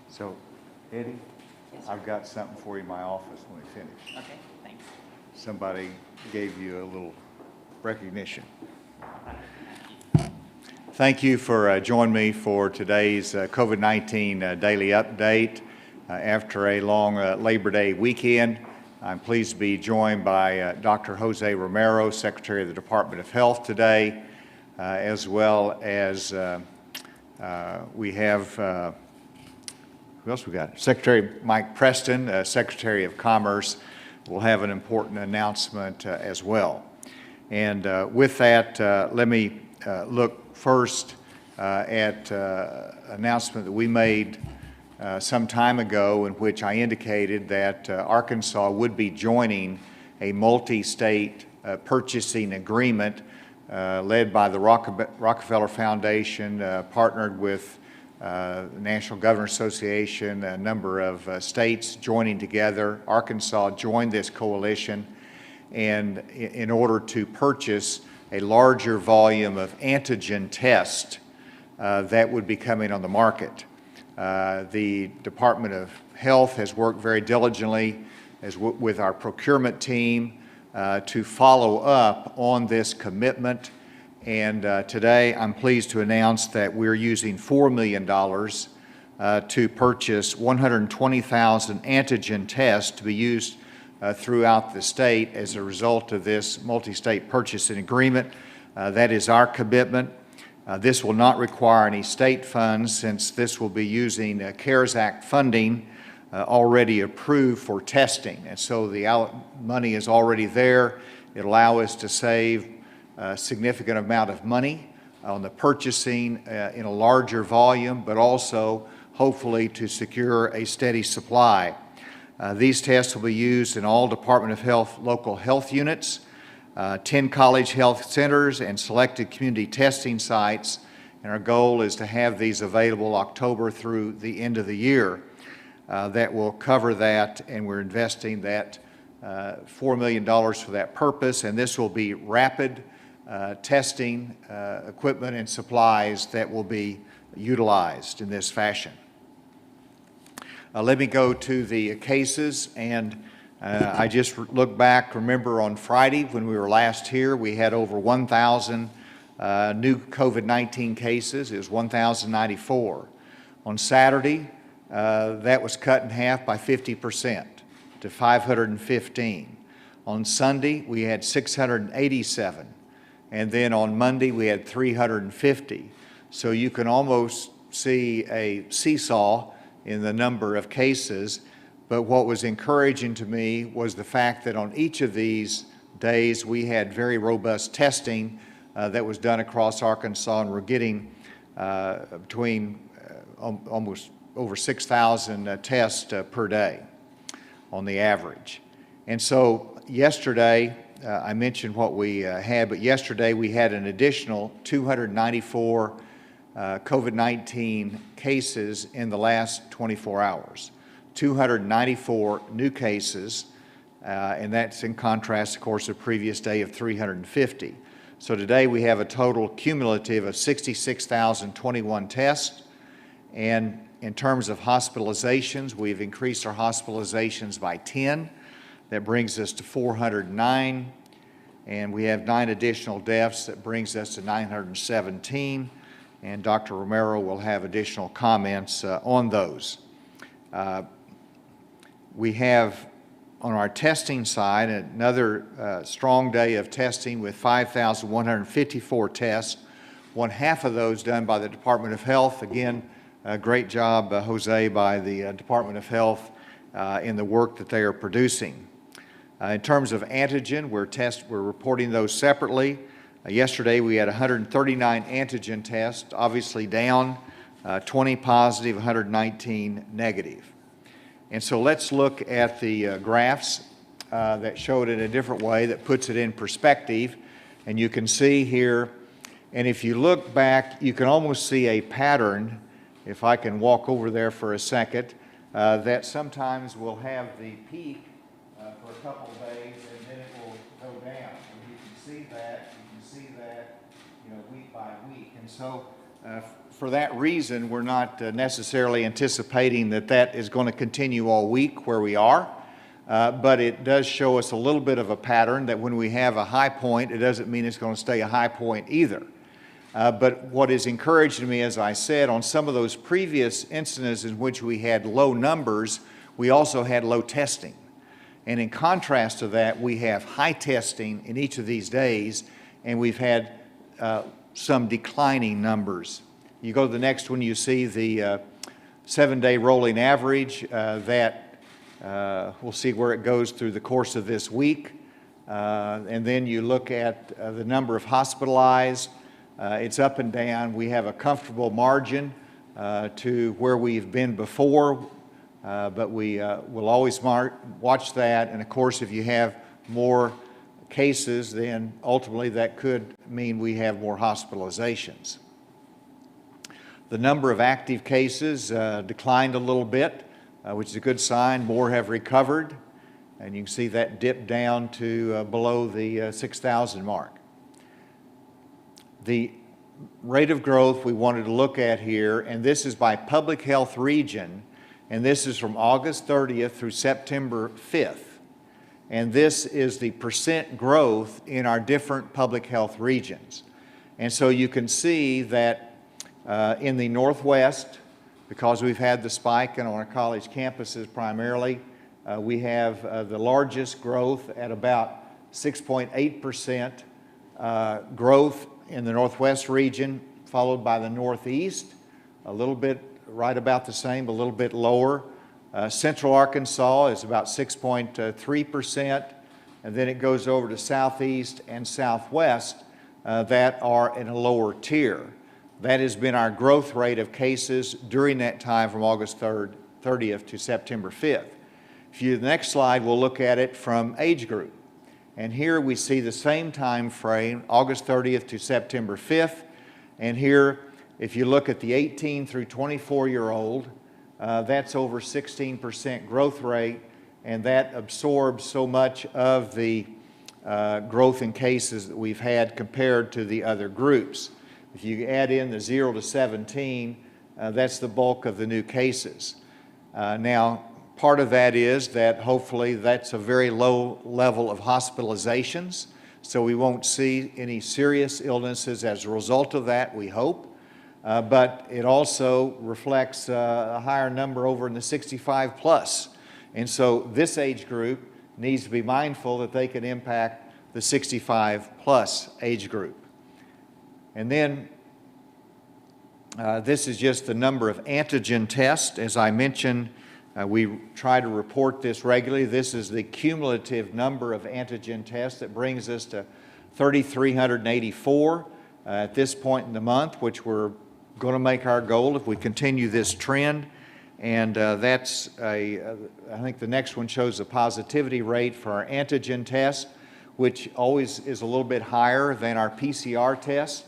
So, Eddie, Yes, sir. I've got something for you in my office when we finish. Okay, thanks. Somebody gave you a little recognition. Thank you for joining me for today's COVID-19 daily update. After a long Labor Day weekend, I'm pleased to be joined by Dr. Jose Romero, Secretary of the Department of Health today, as well as we have, who else we got? Secretary Mike Preston, Secretary of Commerce, will have an important announcement as well. And with that, let me look first at an announcement that we made some time ago, in which I indicated that Arkansas would be joining a multi-state purchasing agreement led by the Rockefeller Foundation, partnered with the National Governors Association, a number of states joining together. Arkansas joined this coalition, and in order to purchase a larger volume of antigen tests that would be coming on the market. The Department of Health has worked very diligently with our procurement team to follow up on this commitment. And today I'm pleased to announce that we're using $4 million to purchase 120,000 antigen tests to be used throughout the state as a result of this multi-state purchasing agreement. That is our commitment. This will not require any state funds, since this will be using CARES Act funding already approved for testing. And so the money is already there. It'll allow us to save a significant amount of money on the purchasing in a larger volume, but also hopefully to secure a steady supply. These tests will be used in all Department of Health local health units, 10 college health centers, and selected community testing sites. And our goal is to have these available October through the end of the year. That will cover that, and we're investing that $4 million for that purpose. And this will be rapid testing equipment and supplies that will be utilized in this fashion. Let me go to the cases, and I just look back. Remember, on Friday when we were last here, we had over 1,000 new COVID-19 cases. It was 1,094. On Saturday, that was cut in half by 50% to 515. On Sunday, we had 687. And then on Monday, we had 350. So you can almost see a seesaw in the number of cases. But what was encouraging to me was the fact that on each of these days, we had very robust testing that was done across Arkansas, and we're getting between almost over 6,000 tests per day on the average. And so yesterday, I mentioned what we had, but yesterday we had an additional 294 COVID-19 cases in the last 24 hours. 294 new cases, and that's in contrast, of course, to the previous day of 350. So today we have a total cumulative of 66,021 tests. And in terms of hospitalizations, we've increased our hospitalizations by 10. That brings us to 409. And we have 9 additional deaths. That brings us to 917. And Dr. Romero will have additional comments on those. We have, on our testing side, another strong day of testing with 5,154 tests. One half of those done by the Department of Health. Again, great job, Jose, by the Department of Health in the work that they are producing. In terms of antigen, we're reporting those separately. Yesterday we had 139 antigen tests, obviously down, 20 positive, 119 negative. And so let's look at the graphs that show it in a different way, that puts it in perspective. And you can see here, and if you look back, you can almost see a pattern, if I can walk over there for a second, that sometimes we'll have the peak for a couple of days, and then it will go down. And you can see that, week by week. And so for that reason, we're not necessarily anticipating that that is going to continue all week where we are, but it does show us a little bit of a pattern that when we have a high point, it doesn't mean it's going to stay a high point either. But what is encouraging me, as I said, on some of those previous incidents in which we had low numbers, we also had low testing. And in contrast to that, we have high testing in each of these days, and we've had some declining numbers. You go to the next one, you see the 7-day rolling average. We'll see where it goes through the course of this week. And then you look at the number of hospitalized. It's up and down. We have a comfortable margin to where we've been before, but we will always watch that. And of course, if you have more cases, then ultimately that could mean we have more hospitalizations. The number of active cases declined a little bit, which is a good sign. More have recovered, and you can see that dip down to below the 6,000 mark. The rate of growth we wanted to look at here, and this is by public health region, and this is from August 30th through September 5th. And this is the percent growth in our different public health regions. And so you can see that in the Northwest, because we've had the spike and on our college campuses primarily, we have the largest growth at about 6.8% growth in the Northwest region, followed by the Northeast, a little bit right about the same, a little bit lower. Central Arkansas is about 6.3%, and then it goes over to Southeast and Southwest that are in a lower tier. That has been our growth rate of cases during that time from August 30th to September 5th. If you, the next slide, we'll look at it from age group. And here we see the same time frame, August 30th to September 5th. And here, if you look at the 18 through 24-year-old, that's over 16% growth rate, and that absorbs so much of the growth in cases that we've had compared to the other groups. If you add in the 0 to 17, that's the bulk of the new cases. Now, part of that is that hopefully that's a very low level of hospitalizations, so we won't see any serious illnesses as a result of that, we hope. But it also reflects a higher number over in the 65 plus. And so this age group needs to be mindful that they can impact the 65 plus age group. And then this is just the number of antigen tests. As I mentioned, we try to report this regularly. This is the cumulative number of antigen tests that brings us to 3,384 at this point in the month, which we're going to make our goal if we continue this trend. And I think the next one shows the positivity rate for our antigen test, which always is a little bit higher than our PCR test.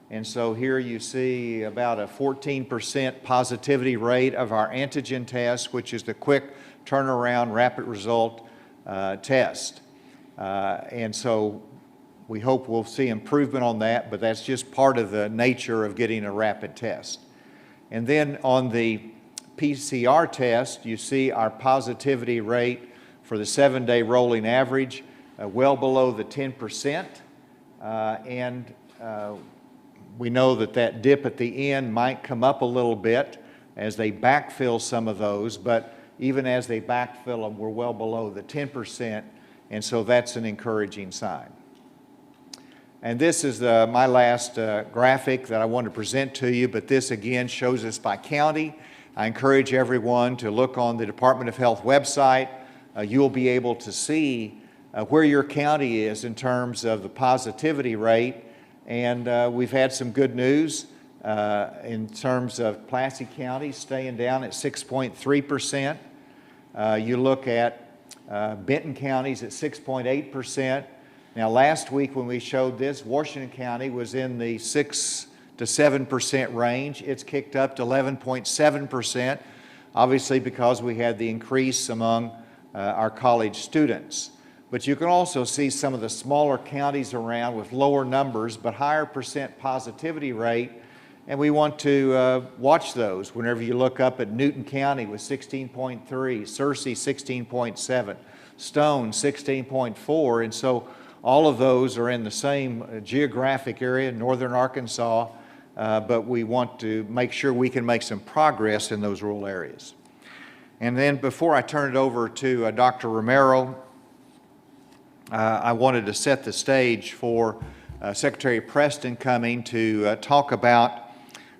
And so here you see about a 14% positivity rate of our antigen test, which is the quick turnaround rapid result test. And so we hope we'll see improvement on that, but that's just part of the nature of getting a rapid test. And then on the PCR test, you see our positivity rate for the 7-day rolling average well below the 10%. We know that that dip at the end might come up a little bit as they backfill some of those, but even as they backfill them, we're well below the 10%, and so that's an encouraging sign. And this is my last graphic that I want to present to you, but this again shows us by county. I encourage everyone to look on the Department of Health website. You'll be able to see where your county is in terms of the positivity rate. And we've had some good news in terms of Placer County staying down at 6.3%. You look at Benton County's at 6.8%. Now last week when we showed this, Washington County was in the 6 to 7% range. It's kicked up to 11.7%, obviously because we had the increase among our college students. But you can also see some of the smaller counties around with lower numbers but higher percent positivity rate. and we want to watch those. Whenever you look up at Newton County with 16.3, Searcy 16.7, Stone 16.4, and so all of those are in the same geographic area, northern Arkansas, but we want to make sure we can make some progress in those rural areas. And then before I turn it over to Dr. Romero, I wanted to set the stage for Secretary Preston coming to talk about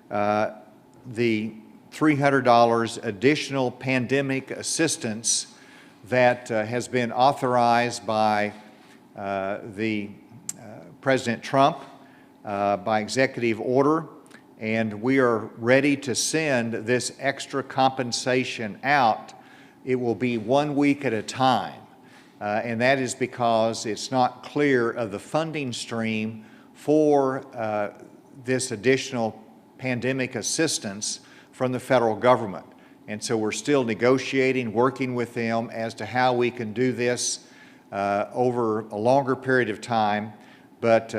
the $300 additional pandemic assistance that has been authorized by President Trump by executive order, and we are ready to send this extra compensation out. It will be 1 week at a time, and that is because it's not clear of the funding stream for this additional pandemic assistance from the federal government. And so we're still negotiating, working with them as to how we can do this over a longer period of time, but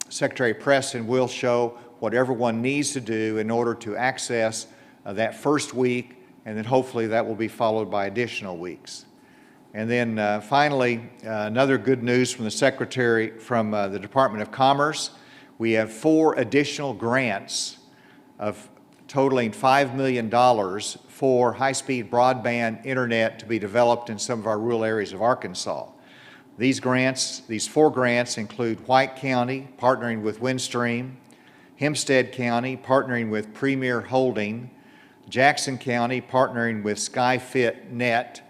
Secretary Preston will show what everyone needs to do in order to access that first week, and then hopefully that will be followed by additional weeks. And then finally, another good news from the Secretary from the Department of Commerce. We have 4 additional grants of totaling $5 million for high-speed broadband internet to be developed in some of our rural areas of Arkansas. These 4 grants include White County, partnering with Windstream, Hempstead County, partnering with Premier Holding, Jackson County, partnering with SkyFit Net,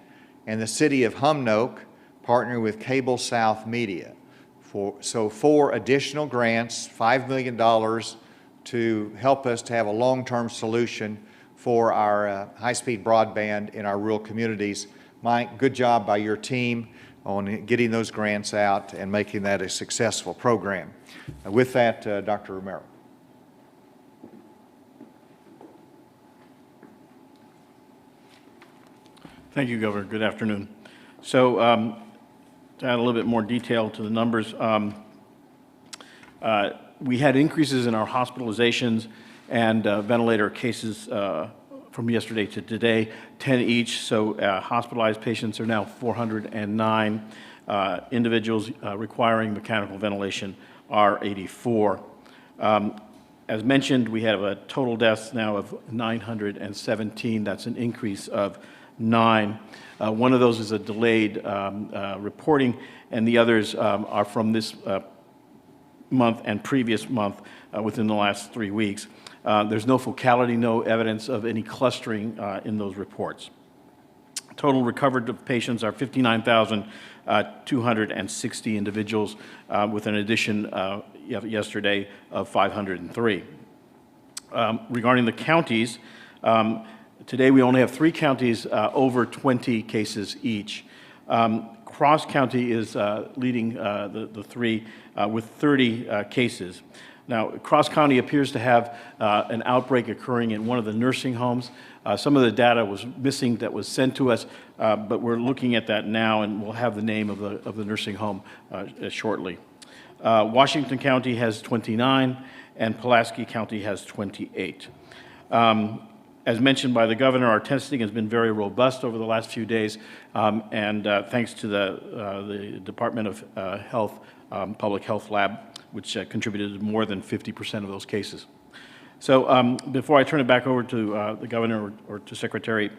and the City of Humnoke, partnering with Cable South Media. So 4 additional grants, $5 million, to help us to have a long-term solution for our high-speed broadband in our rural communities. Mike, good job by your team on getting those grants out and making that a successful program. With that, Dr. Romero. Thank you, Governor. Good afternoon. So to add a little bit more detail to the numbers, we had increases in our hospitalizations and ventilator cases from yesterday to today, 10 each. So hospitalized patients are now 409. Individuals requiring mechanical ventilation are 84. As mentioned, we have a total deaths now of 917. That's an increase of 9. One of those is a delayed reporting, and the others are from this month and previous month within the last 3 weeks. There's no focality, no evidence of any clustering in those reports. Total recovered patients are 59,260 individuals, with an addition yesterday of 503. Regarding the counties, today we only have 3 counties over 20 cases each. Cross County is leading the 3 with 30 cases. Now, Cross County appears to have an outbreak occurring in one of the nursing homes. Some of the data was missing that was sent to us, but we're looking at that now, and we'll have the name of the nursing home shortly. Washington County has 29, and Pulaski County has 28. As mentioned by the governor, our testing has been very robust over the last few days, and thanks to the Department of Health Public Health Lab, which contributed to more than 50% of those cases. So before I turn it back over to the governor or to Secretary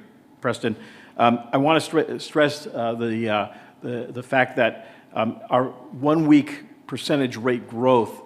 Preston, I want to stress the fact that our 1 week percentage rate growth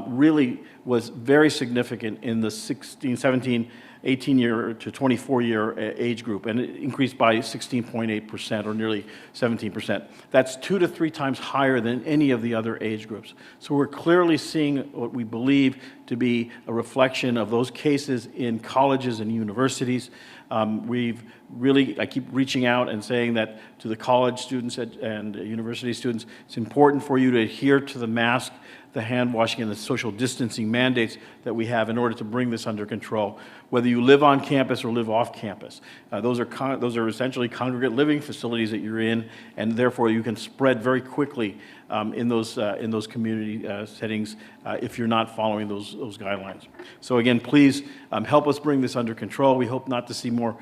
really was very significant in the 16, 17, 18-year to 24-year age group, and it increased by 16.8% or nearly 17%. That's 2 to 3 times higher than any of the other age groups. So we're clearly seeing what we believe to be a reflection of those cases in colleges and universities. I keep reaching out and saying that to the college students and university students, it's important for you to adhere to the mask the hand washing and the social distancing mandates that we have in order to bring this under control. Whether you live on campus or live off campus, those are essentially congregate living facilities that you're in, and therefore you can spread very quickly in those community settings if you're not following those guidelines. So again, please help us bring this under control. We hope not to see more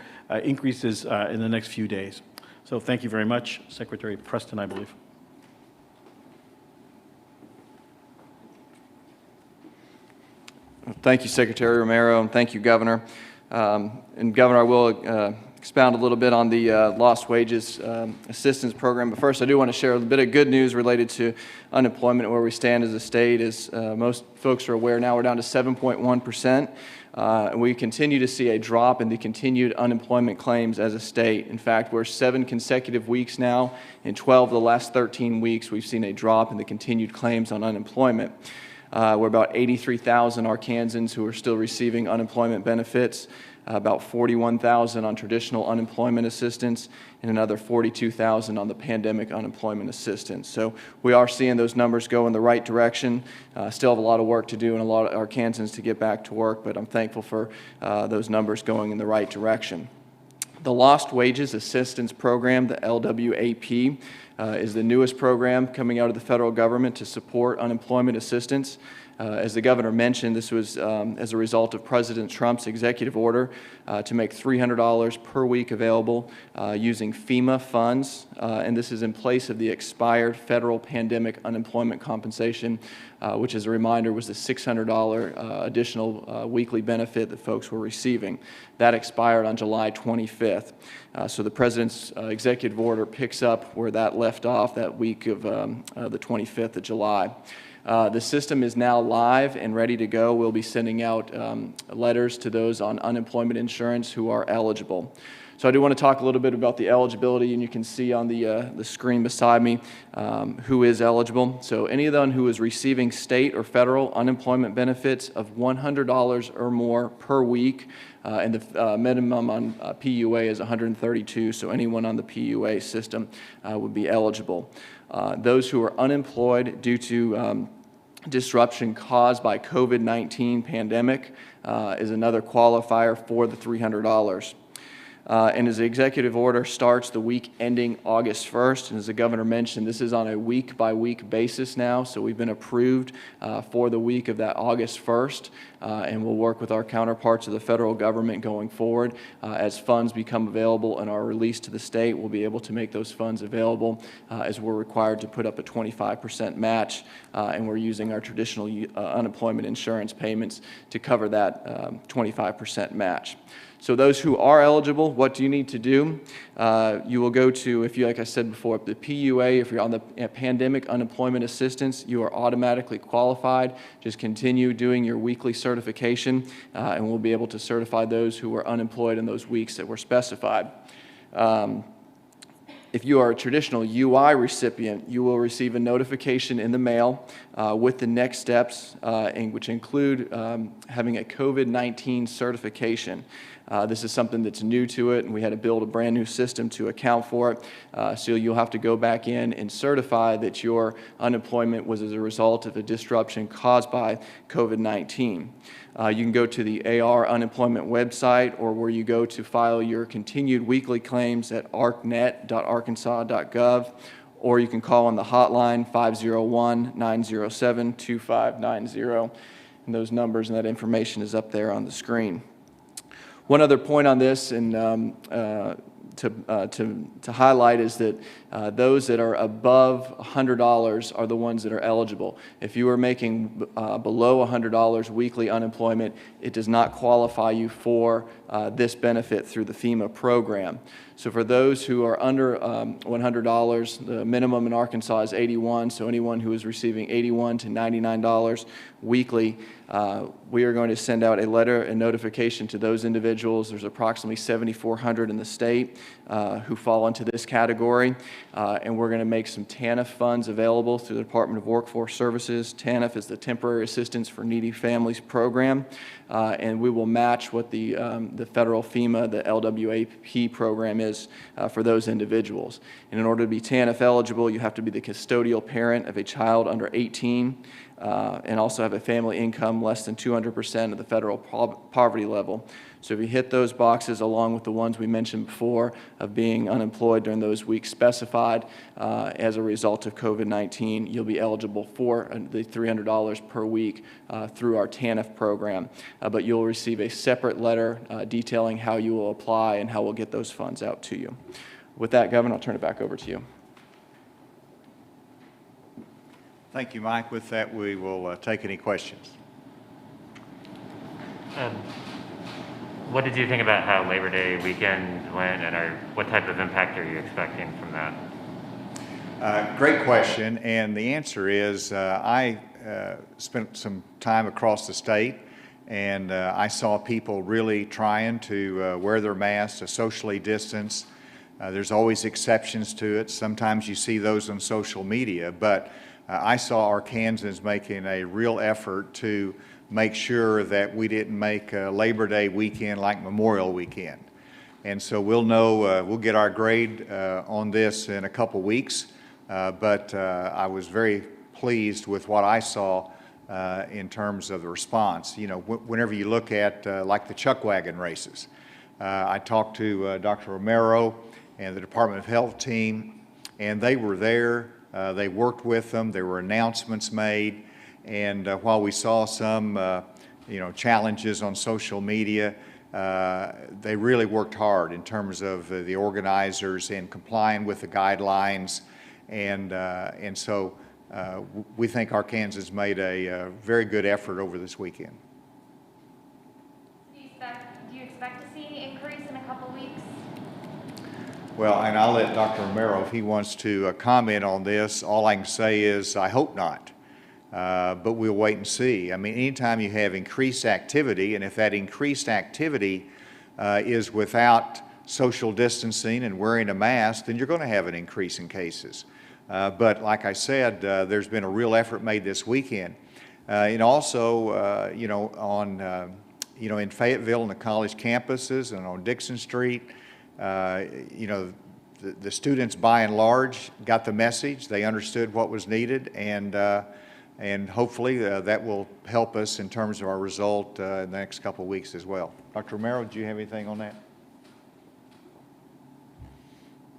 increases in the next few days. So thank you very much. Secretary Preston, I believe. Thank you, Secretary Romero, and thank you, Governor. And Governor, I will expound a little bit on the lost wages assistance program. But first, I do want to share a bit of good news related to unemployment and where we stand as a state. As most folks are aware now, we're down to 7.1%. And we continue to see a drop in the continued unemployment claims as a state. In fact, we're 7 consecutive weeks now. In 12 of the last 13 weeks, we've seen a drop in the continued claims on unemployment. We're about 83,000 Arkansans who are still receiving unemployment benefits, about 41,000 on traditional unemployment assistance, and another 42,000 on the pandemic unemployment assistance. So we are seeing those numbers go in the right direction. Still have a lot of work to do and a lot of Arkansans to get back to work, but I'm thankful for those numbers going in the right direction. The Lost Wages Assistance Program, the LWAP, is the newest program coming out of the federal government to support unemployment assistance. As the governor mentioned, this was as a result of President Trump's executive order to make $300 per week available using FEMA funds, and this is in place of the expired federal pandemic unemployment compensation, which, as a reminder, was the $600 additional weekly benefit that folks were receiving. That expired on July 25th. So the President's executive order picks up where that left off that week of the 25th of July. The system is now live and ready to go. We'll be sending out letters to those on unemployment insurance who are eligible. So I do want to talk a little bit about the eligibility, and you can see on the screen beside me who is eligible. So anyone who is receiving state or federal unemployment benefits of $100 or more per week, and the minimum on PUA is $132, so anyone on the PUA system would be eligible. Those who are unemployed due to disruption caused by COVID-19 pandemic is another qualifier for the $300. And as the executive order starts the week ending August 1st, and as the governor mentioned, this is on a week-by-week basis now, so we've been approved for the week of that August 1st, and we'll work with our counterparts of the federal government going forward. As funds become available and are released to the state, we'll be able to make those funds available as we're required to put up a 25% match, and we're using our traditional unemployment insurance payments to cover that 25% match. So those who are eligible, what do you need to do? You will go to, if you, like I said before, the PUA, if you're on the pandemic unemployment assistance, you are automatically qualified. Just continue doing your weekly certification, and we'll be able to certify those who are unemployed in those weeks that were specified. If you are a traditional UI recipient, you will receive a notification in the mail with the next steps, which include having a COVID-19 certification. This is something that's new to it, and we had to build a brand new system to account for it. So you'll have to go back in and certify that your unemployment was as a result of a disruption caused by COVID-19. You can go to the AR unemployment website, or where you go to file your continued weekly claims at arcnet.arkansas.gov, or you can call on the hotline 501-907-2590, and those numbers and that information is up there on the screen. One other point on this, and to highlight, is that those that are above $100 are the ones that are eligible. If you are making below $100 weekly unemployment, it does not qualify you for this benefit through the FEMA program. So for those who are under $100, the minimum in Arkansas is $81, so anyone who is receiving $81 to $99 weekly, we are going to send out a letter and notification to those individuals. There's approximately 7,400 in the state who fall into this category, and we're going to make some TANF funds available through the Department of Workforce Services. TANF is the Temporary Assistance for Needy Families program, and we will match what the federal FEMA, the LWAP program is for those individuals. And in order to be TANF eligible, you have to be the custodial parent of a child under 18. and also have a family income less than 200% of the federal poverty level. So if you hit those boxes along with the ones we mentioned before of being unemployed during those weeks specified as a result of COVID-19, you'll be eligible for the $300 per week through our TANF program. But you'll receive a separate letter detailing how you will apply and how we'll get those funds out to you. With that, Governor, I'll turn it back over to you. Thank you, Mike. With that, we will take any questions. What did you think about how Labor Day weekend went, and what type of impact are you expecting from that? Great question, and the answer is I spent some time across the state, and I saw people really trying to wear their masks, to socially distance. There's always exceptions to it. Sometimes you see those on social media, but I saw Arkansans making a real effort to make sure that we didn't make Labor Day weekend like Memorial Weekend. And so we'll know, we'll get our grade on this in a couple weeks, but I was very pleased with what I saw in terms of the response. You know, whenever you look at like the chuck wagon races, I talked to Dr. Romero and the Department of Health team, and they were there. They worked with them. There were announcements made. And while we saw some, challenges on social media, they really worked hard in terms of the organizers in complying with the guidelines. And so we think Arkansas made a very good effort over this weekend. Do you expect to see any increase in a couple weeks? Well, and I'll let Dr. Romero, if he wants to comment on this. All I can say is I hope not. But we'll wait and see. I mean, anytime you have increased activity, and if that increased activity is without social distancing and wearing a mask, then you're going to have an increase in cases. But like I said, there's been a real effort made this weekend. And also, in Fayetteville and the college campuses and on Dixon Street, the students by and large got the message. They understood what was needed, and hopefully that will help us in terms of our result in the next couple of weeks as well. Dr. Romero, do you have anything on that?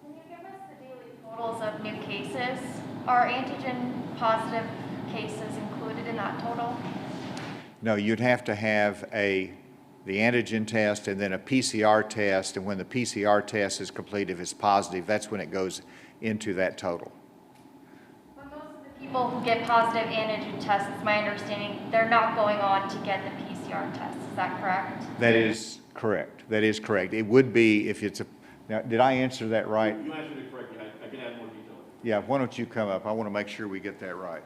Can you give us the daily totals of new cases? Are antigen positive cases included in that total? No, you'd have to have the antigen test and then a PCR test, and when the PCR test is complete, if it's positive, that's when it goes into that total. For most of the people who get positive antigen tests, it's my understanding, they're not going on to get the PCR test. Is that correct? That is correct. That is correct. It would be if it's a, now, did I answer that right? You answered it correctly. I can add more detail. Yeah, why don't you come up? I want to make sure we get that right.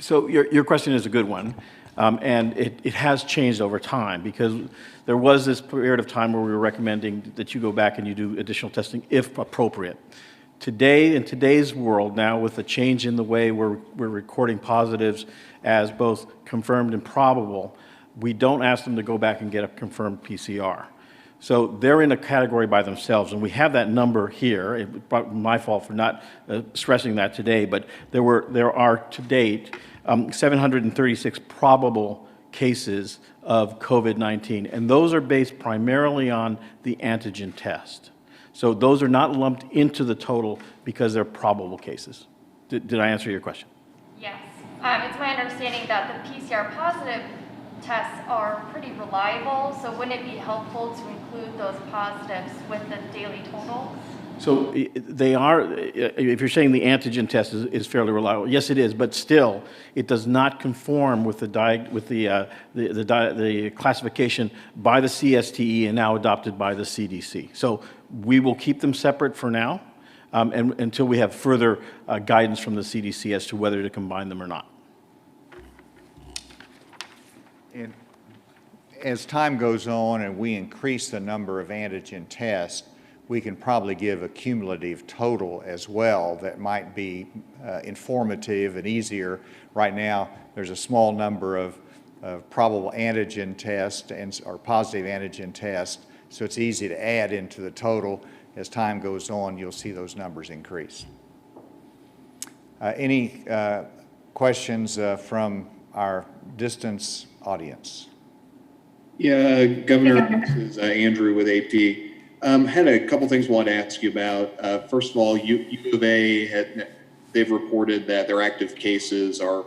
So your question is a good one, and it has changed over time, because there was this period of time where we were recommending that you go back and you do additional testing if appropriate. Today, in today's world now, with the change in the way we're recording positives as both confirmed and probable, we don't ask them to go back and get a confirmed PCR. So they're in a category by themselves, and we have that number here. It's my fault for not stressing that today, but there are to date 736 probable cases of COVID-19, and those are based primarily on the antigen test. So those are not lumped into the total because they're probable cases. Did I answer your question? Yes. It's my understanding that the PCR positive tests are pretty reliable, so wouldn't it be helpful to include those positives with the daily total? So they are, if you're saying the antigen test is fairly reliable, yes it is, but still it does not conform with the classification by the CSTE and now adopted by the CDC. So we will keep them separate for now and until we have further guidance from the CDC as to whether to combine them or not. And as time goes on and we increase the number of antigen tests, we can probably give a cumulative total as well that might be informative and easier. Right now, there's a small number of probable antigen tests or positive antigen tests, so it's easy to add into the total. As time goes on, you'll see those numbers increase. Any questions from our distance audience? Yeah, Governor, this is Andrew with AP. Had a couple things I wanted to ask you about. First of all, U of A they've reported that their active cases are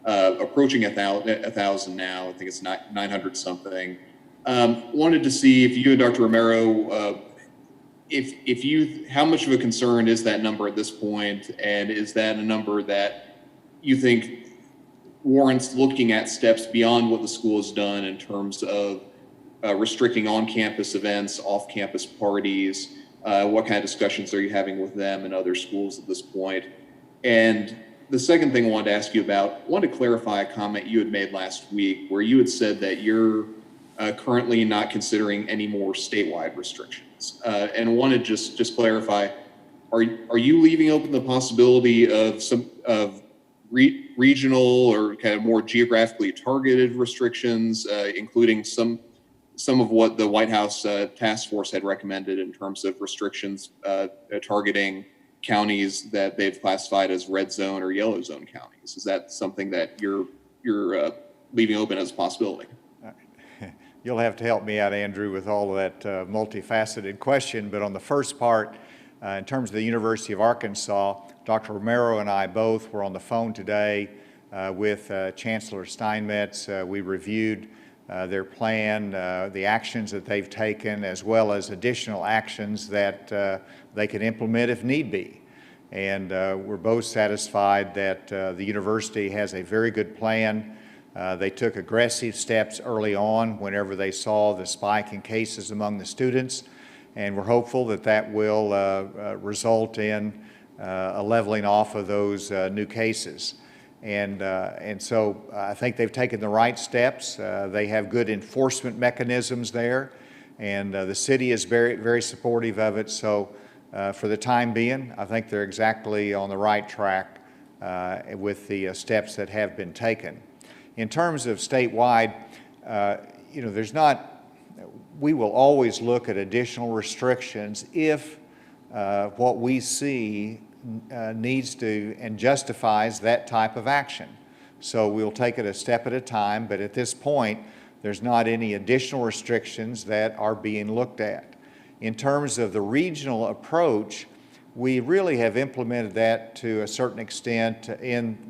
approaching 1,000 now. I think it's 900 something. Wanted to see if you and Dr. Romero, how much of a concern is that number at this point, and is that a number that you think warrants looking at steps beyond what the school has done in terms of restricting on-campus events, off-campus parties? What kind of discussions are you having with them and other schools at this point? And the second thing I wanted to ask you about, I wanted to clarify a comment you had made last week where you had said that you're currently not considering any more statewide restrictions. And I wanted to just clarify, are you leaving open the possibility of some regional or kind of more geographically targeted restrictions, including some of what the White House task force had recommended in terms of restrictions targeting counties that they've classified as red zone or yellow zone counties? Is that something that you're leaving open as a possibility? You'll have to help me out, Andrew, with all of that multifaceted question. But on the first part, in terms of the University of Arkansas, Dr. Romero and I both were on the phone today with Chancellor Steinmetz. We reviewed their plan, the actions that they've taken, as well as additional actions that they can implement if need be. And we're both satisfied that the university has a very good plan. They took aggressive steps early on whenever they saw the spike in cases among the students, and we're hopeful that that will result in a leveling off of those new cases. And so I think they've taken the right steps. They have good enforcement mechanisms there, and the city is very, very supportive of it. So for the time being, I think they're exactly on the right track with the steps that have been taken. In terms of statewide, we will always look at additional restrictions if what we see needs to and justifies that type of action. So we'll take it a step at a time, but at this point, there's not any additional restrictions that are being looked at. In terms of the regional approach, we really have implemented that to a certain extent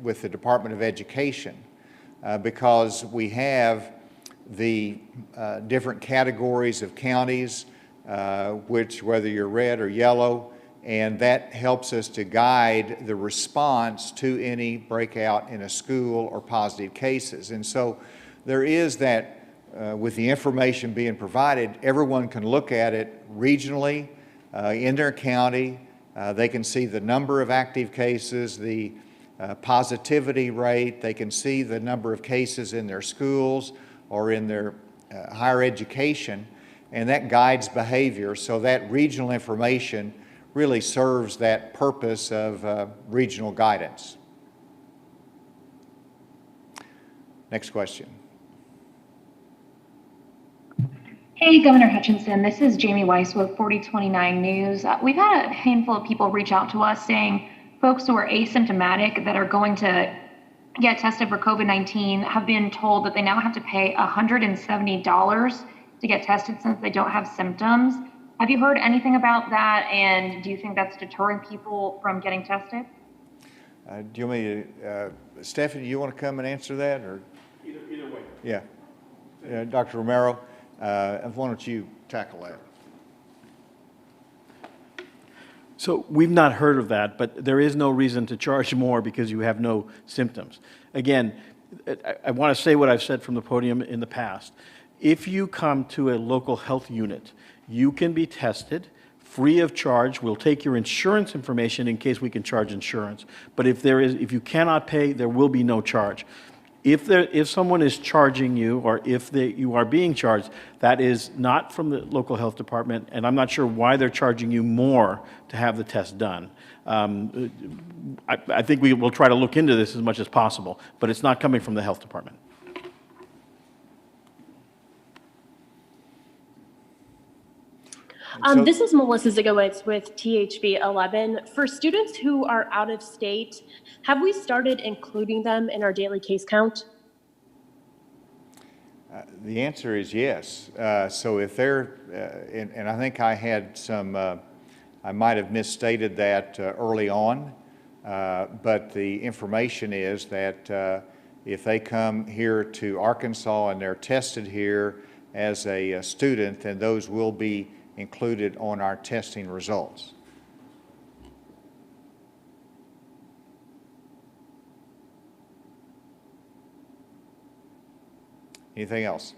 with the Department of Education because we have the different categories of counties, which whether you're red or yellow, and that helps us to guide the response to any breakout in a school or positive cases. And so there is that, with the information being provided, everyone can look at it regionally in their county. They can see the number of active cases, the positivity rate. They can see the number of cases in their schools or in their higher education, and that guides behavior. So that regional information really serves that purpose of regional guidance. Next question. Hey, Governor Hutchinson, this is Jamie Weiss with 4029 News. We've had a handful of people reach out to us saying folks who are asymptomatic that are going to get tested for COVID-19 have been told that they now have to pay $170 to get tested since they don't have symptoms. Have you heard anything about that, and do you think that's deterring people from getting tested? Do you want me to, Stephanie, you want to come and answer that? Or? Either way. Yeah. Dr. Romero, why don't you tackle that? So we've not heard of that, but there is no reason to charge more because you have no symptoms. Again, I want to say what I've said from the podium in the past. If you come to a local health unit, you can be tested free of charge. We'll take your insurance information in case we can charge insurance. But if you cannot pay, there will be no charge. If someone is charging you, or if you are being charged, that is not from the local health department, and I'm not sure why they're charging you more to have the test done. I think we will try to look into this as much as possible, but it's not coming from the health department. So- This is Melissa Zagowitz with THB 11. For students who are out of state, have we started including them in our daily case count? The answer is yes. So if they're, and I think I had some, I might have misstated that early on, but the information is that if they come here to Arkansas and they're tested here as a student, then those will be included on our testing results. Anything else?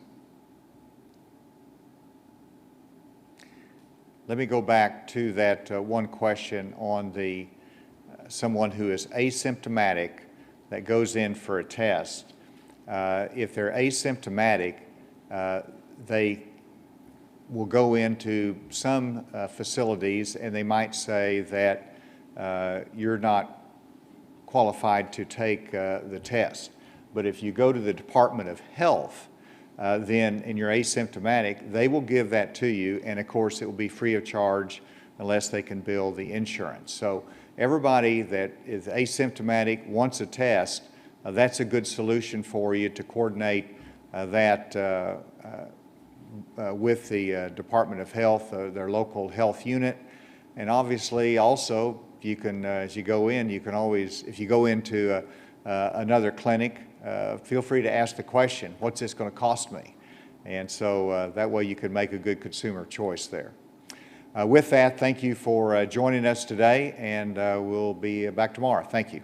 Let me go back to that one question on the someone who is asymptomatic that goes in for a test. If they're asymptomatic, they will go into some facilities and they might say that you're not qualified to take the test. But if you go to the Department of Health, then and you're asymptomatic, they will give that to you, and of course it will be free of charge unless they can bill the insurance. So everybody that is asymptomatic wants a test, that's a good solution for you to coordinate that with the Department of Health, their local health unit. And obviously also, you can, as you go in, you can always, if you go into another clinic, feel free to ask the question, what's this going to cost me? And so that way you can make a good consumer choice there. With that, thank you for joining us today, and we'll be back tomorrow. Thank you.